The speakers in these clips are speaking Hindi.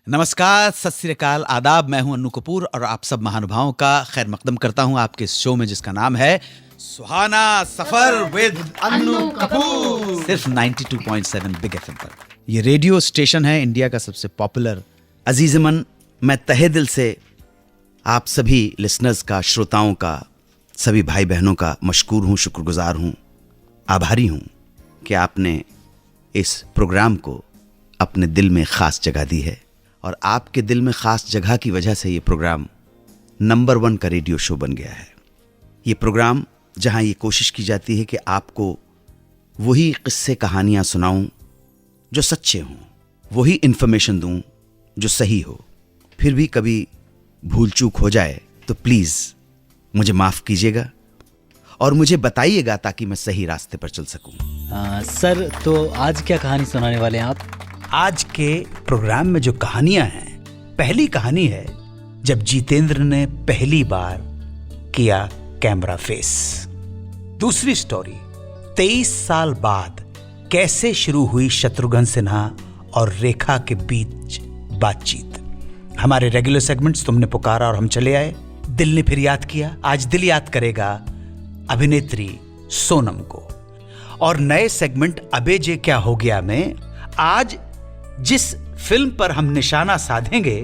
नमस्कार, सत श्री अकाल, आदाब। मैं हूं अन्नू कपूर और आप सब महानुभावों का खैर मकदम करता हूं आपके इस शो में जिसका नाम है सुहाना सफर विद अन्नू कपूर, सिर्फ 92.7 बिग एफएम पर। ये रेडियो स्टेशन है इंडिया का सबसे पॉपुलर। अजीजमन, मैं तहे दिल से आप सभी लिसनर्स का, श्रोताओं का, सभी भाई बहनों का मशकूर हूं, शुक्रगुजार हूं, आभारी हूं कि आपने इस प्रोग्राम को अपने दिल में ख़ास जगह दी है। और आपके दिल में ख़ास जगह की वजह से ये प्रोग्राम नंबर 1 का रेडियो शो बन गया है। ये प्रोग्राम जहाँ ये कोशिश की जाती है कि आपको वही किस्से कहानियाँ सुनाऊं जो सच्चे हों, वही इन्फॉर्मेशन दूं जो सही हो। फिर भी कभी भूल चूक हो जाए तो प्लीज़ मुझे माफ़ कीजिएगा और मुझे बताइएगा ताकि मैं सही रास्ते पर चल सकूं। सर, तो आज क्या कहानी सुनाने वाले हैं आप? आज के प्रोग्राम में जो कहानियां हैं, पहली कहानी है जब जितेंद्र ने पहली बार किया कैमरा फेस। दूसरी स्टोरी 23 साल बाद कैसे शुरू हुई शत्रुघ्न सिन्हा और रेखा के बीच बातचीत। हमारे रेगुलर सेगमेंट्स तुमने पुकारा और हम चले आए। दिल ने फिर याद किया। आज दिल याद करेगा अभिनेत्री सोनम को। और नए सेगमेंट अबे जे क्या हो गया में आज जिस फिल्म पर हम निशाना साधेंगे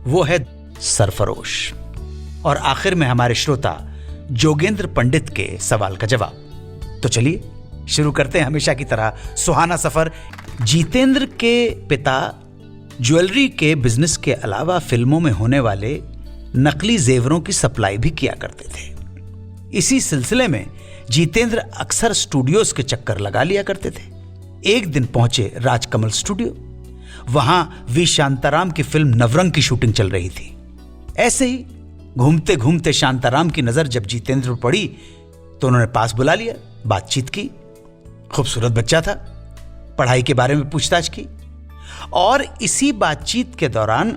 वो है सरफरोश। और आखिर में हमारे श्रोता जोगेंद्र पंडित के सवाल का जवाब। तो चलिए शुरू करते हैं हमेशा की तरह सुहाना सफर। जितेंद्र के पिता ज्वेलरी के बिजनेस के अलावा फिल्मों में होने वाले नकली जेवरों की सप्लाई भी किया करते थे। इसी सिलसिले में जितेंद्र अक्सर स्टूडियोज के चक्कर लगा लिया करते थे। एक दिन पहुंचे राजकमल स्टूडियो। वहां वी शांताराम की फिल्म नवरंग की शूटिंग चल रही थी। ऐसे ही घूमते घूमते शांताराम की नजर जब जितेंद्र पर पड़ी तो उन्होंने पास बुला लिया, बातचीत की। खूबसूरत बच्चा था, पढ़ाई के बारे में पूछताछ की। और इसी बातचीत के दौरान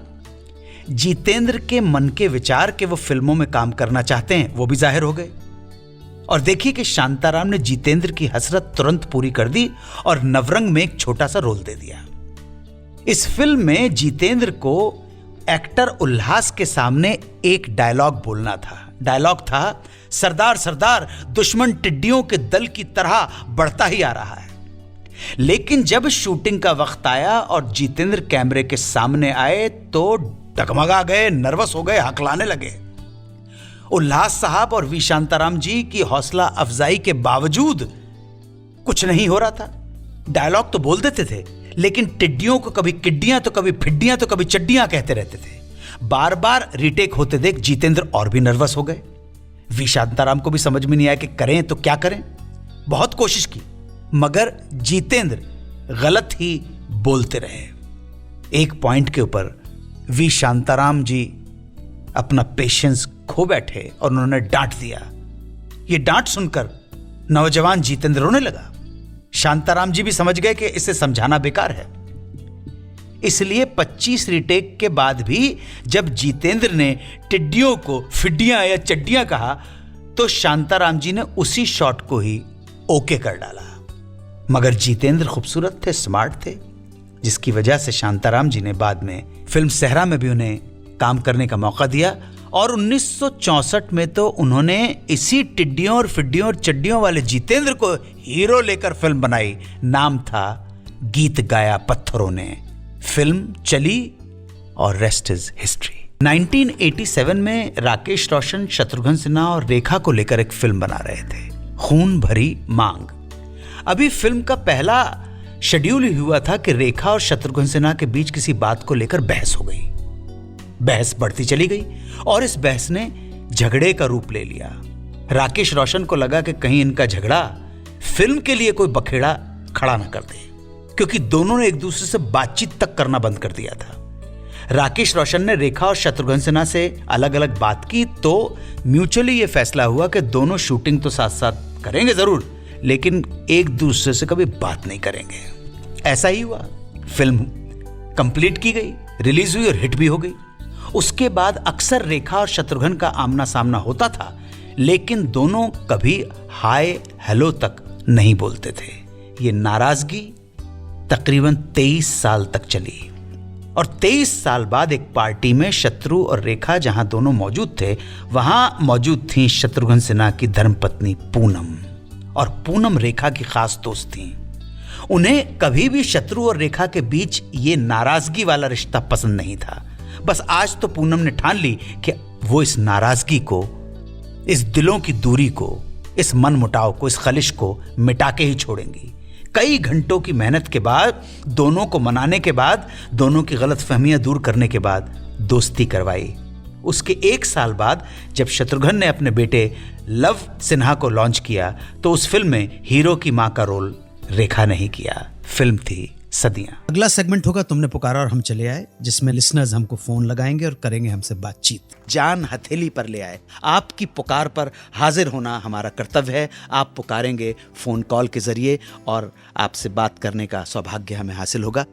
जितेंद्र के मन के विचार के वो फिल्मों में काम करना चाहते हैं वो भी जाहिर हो गए। और देखिए कि शांताराम ने जितेंद्र की हसरत तुरंत पूरी कर दी और नवरंग में एक छोटा सा रोल दे दिया। इस फिल्म में जितेंद्र को एक्टर उल्लास के सामने एक डायलॉग बोलना था। डायलॉग था, सरदार सरदार, दुश्मन टिड्डियों के दल की तरह बढ़ता ही आ रहा है। लेकिन जब शूटिंग का वक्त आया और जितेंद्र कैमरे के सामने आए तो डगमगा गए, नर्वस हो गए, हकलाने लगे। उल्लास साहब और वी शांताराम जी की हौसला अफजाई के बावजूद कुछ नहीं हो रहा था। डायलॉग तो बोल देते थे लेकिन टिड्डियों को कभी किड्डियां तो कभी फिड्डियां तो कभी चड्डियां कहते रहते थे। बार बार रीटेक होते देख जितेंद्र और भी नर्वस हो गए। वी शांताराम को भी समझ में नहीं आया कि करें तो क्या करें। बहुत कोशिश की मगर जितेंद्र गलत ही बोलते रहे। एक पॉइंट के ऊपर वी शांताराम जी अपना पेशेंस खो बैठे और उन्होंने डांट दिया। यह डांट सुनकर नौजवान जितेंद्र रोने लगा। शांताराम जी भी समझ गए कि इसे समझाना बेकार है। इसलिए 25 रीटेक के बाद भी जब जितेंद्र ने टिड्डियों को फिड्डियां या चड्डियां कहा तो शांताराम जी ने उसी शॉट को ही ओके कर डाला। मगर जितेंद्र खूबसूरत थे, स्मार्ट थे, जिसकी वजह से शांताराम जी ने बाद में फिल्म सहरा में भी उन्हें काम करने का मौका दिया। और 1964 में तो उन्होंने इसी टिड्डियों और फिड्डियों और चड्डियों वाले जितेंद्र को हीरो लेकर फिल्म बनाई। नाम था गीत गाया पत्थरों ने। फिल्म चली और रेस्ट इज हिस्ट्री। 1987 में राकेश रोशन, शत्रुघ्न सिन्हा और रेखा को लेकर एक फिल्म बना रहे थे, खून भरी मांग। अभी फिल्म का पहला शेड्यूल ही हुआ था कि रेखा और शत्रुघ्न सिन्हा के बीच किसी बात को लेकर बहस हो गई। बहस बढ़ती चली गई और इस बहस ने झगड़े का रूप ले लिया। राकेश रोशन को लगा कि कहीं इनका झगड़ा फिल्म के लिए कोई बखेड़ा खड़ा न कर दे, क्योंकि दोनों ने एक दूसरे से बातचीत तक करना बंद कर दिया था। राकेश रोशन ने रेखा और शत्रुघ्न सिन्हा से अलग अलग बात की तो म्यूचुअली यह फैसला हुआ कि दोनों शूटिंग तो साथ साथ करेंगे जरूर, लेकिन एक दूसरे से कभी बात नहीं करेंगे। ऐसा ही हुआ। फिल्म कंप्लीट की गई, रिलीज हुई और हिट भी हो गई। उसके बाद अक्सर रेखा और शत्रुघ्न का आमना सामना होता था, लेकिन दोनों कभी हाय हेलो तक नहीं बोलते थे। ये नाराजगी तकरीबन 23 साल तक चली। और 23 साल बाद एक पार्टी में शत्रु और रेखा जहां दोनों मौजूद थे, वहां मौजूद थी शत्रुघ्न सिन्हा की धर्मपत्नी पूनम, और पूनम रेखा की खास दोस्त थी। उन्हें कभी भी शत्रु और रेखा के बीच ये नाराजगी वाला रिश्ता पसंद नहीं था। बस आज तो पूनम ने ठान ली कि वो इस नाराजगी को, इस दिलों की दूरी को, इस मन मुटाव को, इस खलिश को मिटा के ही छोड़ेंगी। कई घंटों की मेहनत के बाद, दोनों को मनाने के बाद, दोनों की गलतफहमियां दूर करने के बाद दोस्ती करवाई। उसके 1 साल बाद जब शत्रुघ्न ने अपने बेटे लव सिन्हा को लॉन्च किया, तो उस फिल्म में हीरो की मां का रोल रेखा नहीं किया। फिल्म थी सदियां। अगला सेगमेंट होगा तुमने पुकारा और हम चले आए, जिसमें लिसनर्स हमको फोन लगाएंगे और करेंगे हमसे बातचीत। जान हथेली पर ले आए। आपकी पुकार पर हाजिर होना हमारा कर्तव्य है। आप पुकारेंगे फोन कॉल के जरिए और आपसे बात करने का सौभाग्य हमें हासिल होगा।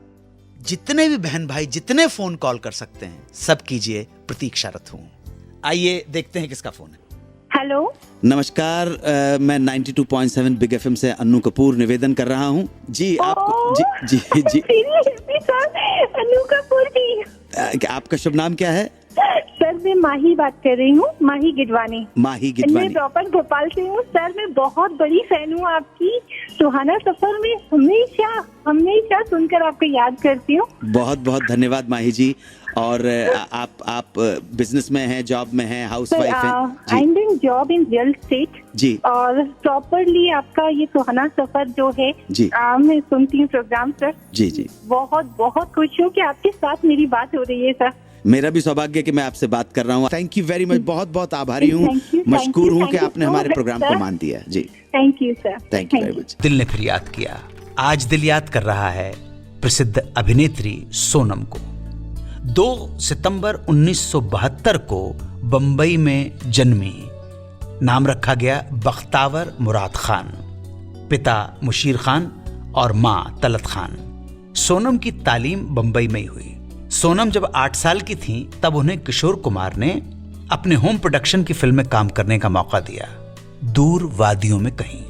जितने भी बहन भाई जितने फोन कॉल कर सकते हैं सब कीजिए, प्रतीक्षारत हूं। आइए देखते हैं किसका फोन है। हेलो, नमस्कार, मैं 92.7 बिग एफएम से अन्नू कपूर निवेदन कर रहा हूं। जी आपको जी जी जी अन्नू कपूर जी। आपका शुभ नाम क्या है? सर मैं माही बात कर रही हूँ, माही गिडवानी। माही गिडवानी। मैं प्रॉपर भोपाल से हूँ। सर मैं बहुत बड़ी फैन हूँ आपकी। सुहाना सफर में हमेशा सुनकर आपको याद करती हूँ। बहुत बहुत धन्यवाद माही जी। और आप बिजनेस में हैं, जॉब में हैं, हाउसवाइफ हैं? I am doing job in real estate जी। और प्रॉपरली आपका ये सुहाना सफर जो है जी, मैं सुनती हूँ प्रोग्राम सर। जी जी, बहुत बहुत खुश हूँ कि आपके साथ मेरी बात हो रही है सर। मेरा भी सौभाग्य कि मैं आपसे बात कर रहा हूँ। Thank you very much. बहुत बहुत आभारी हूँ, मशकूर हूँ कि आपने हमारे प्रोग्राम को मान दिया। जी thank you sir. Thank you very much. दिल ने फिर याद किया। आज दिल याद कर रहा है प्रसिद्ध अभिनेत्री सोनम को। 2 सितंबर 1972 को बंबई में जन्मी। नाम रखा गया बख्तावर मुराद खान। पिता मुशीर खान और मां तलत खान। सोनम की तालीम बंबई में ही हुई। सोनम जब 8 साल की थी तब उन्हें किशोर कुमार ने अपने होम प्रोडक्शन की फिल्म में काम करने का मौका दिया, दूर वादियों में कहीं।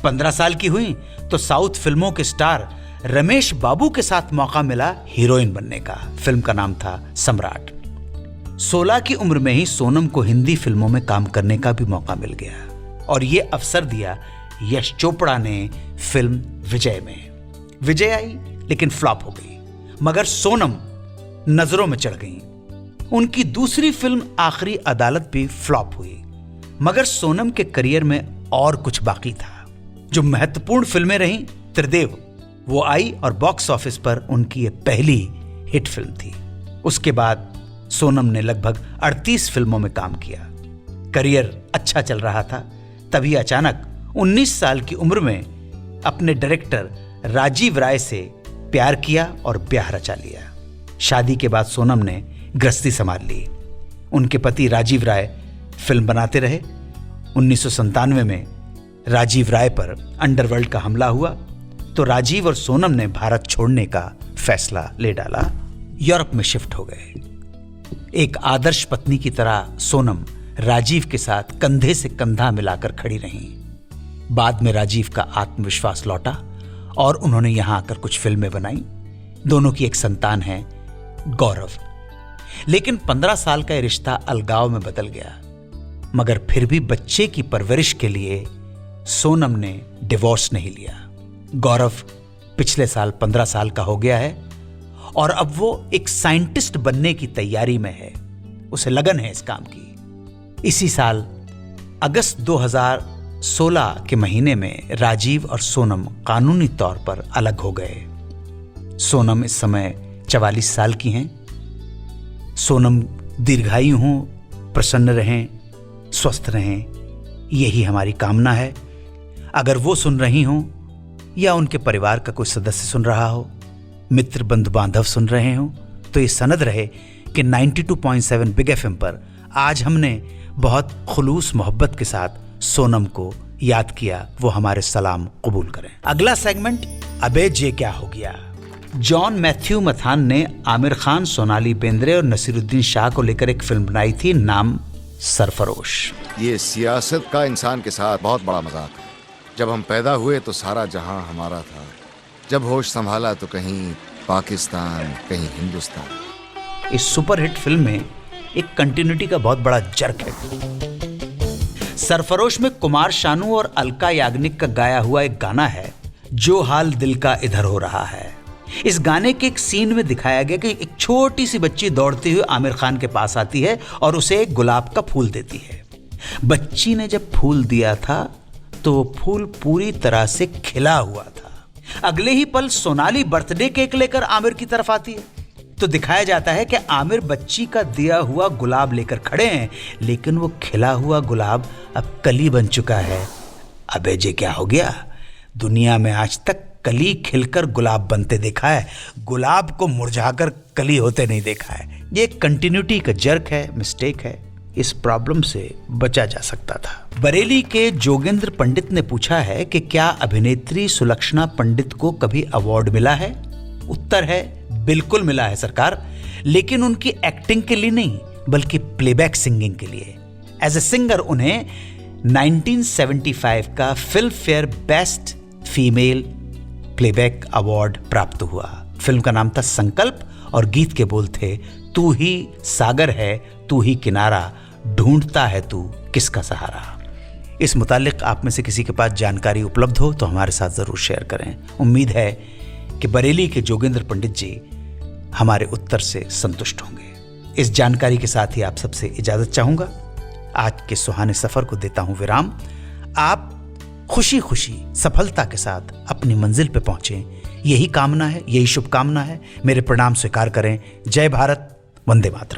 15 साल की हुई तो साउथ फिल्मों के स्टार रमेश बाबू के साथ मौका मिला हीरोइन बनने का। फिल्म का नाम था सम्राट। 16 की उम्र में ही सोनम को हिंदी फिल्मों में काम करने का भी मौका मिल गया और ये अवसर दिया यश चोपड़ा ने फिल्म विजय में। विजय आई लेकिन फ्लॉप हो गई, मगर सोनम नजरों में चढ़ गई। उनकी दूसरी फिल्म आखिरी अदालत भी फ्लॉप हुई, मगर सोनम के करियर में और कुछ बाकी था। जो महत्वपूर्ण फिल्में रहीं, त्रिदेव वो आई और बॉक्स ऑफिस पर उनकी ये पहली हिट फिल्म थी। उसके बाद सोनम ने लगभग 38 फिल्मों में काम किया। करियर अच्छा चल रहा था, तभी अचानक 19 साल की उम्र में अपने डायरेक्टर राजीव राय से प्यार किया और ब्याह रचा लिया। शादी के बाद सोनम ने गृहस्थी संभाल ली। उनके पति राजीव राय फिल्म बनाते रहे। 1997 में राजीव राय पर अंडरवर्ल्ड का हमला हुआ तो राजीव और सोनम ने भारत छोड़ने का फैसला ले डाला, यूरोप में शिफ्ट हो गए। एक आदर्श पत्नी की तरह सोनम राजीव के साथ कंधे से कंधा मिलाकर खड़ी रहीं। बाद में राजीव का आत्मविश्वास लौटा और उन्होंने यहां आकर कुछ फिल्में बनाई। दोनों की एक संतान है, गौरव। लेकिन 15 साल का यह रिश्ता अलगाव में बदल गया, मगर फिर भी बच्चे की परवरिश के लिए सोनम ने डिवोर्स नहीं लिया। गौरव पिछले साल 15 साल का हो गया है और अब वो एक साइंटिस्ट बनने की तैयारी में है। उसे लगन है इस काम की। इसी साल अगस्त 2016 के महीने में राजीव और सोनम कानूनी तौर पर अलग हो गए। सोनम इस समय 44 साल की हैं। सोनम दीर्घायु हों, प्रसन्न रहें, स्वस्थ रहें, यही हमारी कामना है। अगर वो सुन रही हों या उनके परिवार का कोई सदस्य सुन रहा हो, मित्र बंधु बांधव सुन रहे हों, तो ये सनद रहे कि 92.7 बिग एफएम पर आज हमने बहुत खुलूस मोहब्बत के साथ सोनम को याद किया। वो हमारे सलाम कबूल करें। अगला सेगमेंट, अबे जे क्या हो गया। जॉन मैथ्यू मथान ने आमिर खान, सोनाली बेंद्रे और नसीरुद्दीन शाह को लेकर एक फिल्म बनाई थी, नाम सरफरोश। ये सियासत का इंसान के साथ बहुत बड़ा मजाक है। जब हम पैदा हुए तो सारा जहां हमारा था, जब होश संभाला तो कहीं पाकिस्तान, कहीं हिंदुस्तान। इस सुपरहिट फिल्म में एक कंटिन्यूटी का बहुत बड़ा जर्क है। सरफरोश में कुमार शानू और अलका याग्निक का गाया हुआ एक गाना है, जो हाल दिल का इधर हो रहा है। इस गाने के एक सीन में दिखाया गया कि एक छोटी सी बच्ची दौड़ती हुई आमिर खान के पास आती है और उसे एक गुलाब का फूल देती है। बच्ची ने जब फूल दिया था तो वो फूल पूरी तरह से खिला हुआ था। अगले ही पल सोनाली बर्थडे केक लेकर आमिर की तरफ आती है तो दिखाया जाता है कि आमिर बच्ची का दिया हुआ गुलाब लेकर खड़े हैं, लेकिन वो खिला हुआ गुलाब अब कली बन चुका है। अबे जे क्या हो गया? दुनिया में आज तक कली खिलकर गुलाब बनते देखा है, गुलाब को मुरझाकर कली होते नहीं देखा है। ये कंटिन्यूटी का जर्क है, मिस्टेक है। इस प्रॉब्लम से बचा जा सकता था। बरेली के जोगेंद्र पंडित ने पूछा है कि क्या अभिनेत्री सुलक्षणा पंडित को कभी अवार्ड मिला है? उत्तर है बिल्कुल मिला है सरकार, लेकिन उनकी एक्टिंग के लिए नहीं बल्कि प्लेबैक सिंगिंग के लिए। एज ए सिंगर उन्हें 1975 का film fair best female playback award प्राप्त हुआ। फिल्म का नाम था संकल्प और गीत के बोल थे, तू ही सागर है, तू ही किनारा, ढूंढता है तू किसका सहारा। इस मुतालिक आप में से किसी के पास जानकारी उपलब्ध हो तो हमारे साथ जरूर शेयर करें। उम्मीद है कि बरेली के जोगेंद्र पंडित जी हमारे उत्तर से संतुष्ट होंगे। इस जानकारी के साथ ही आप सबसे इजाजत चाहूंगा। आज के सुहाने सफर को देता हूं विराम। आप खुशी खुशी सफलता के साथ अपनी मंजिल पे पहुंचे, यही कामना है, यही शुभकामना है। मेरे प्रणाम स्वीकार करें। जय भारत, वंदे मातरम।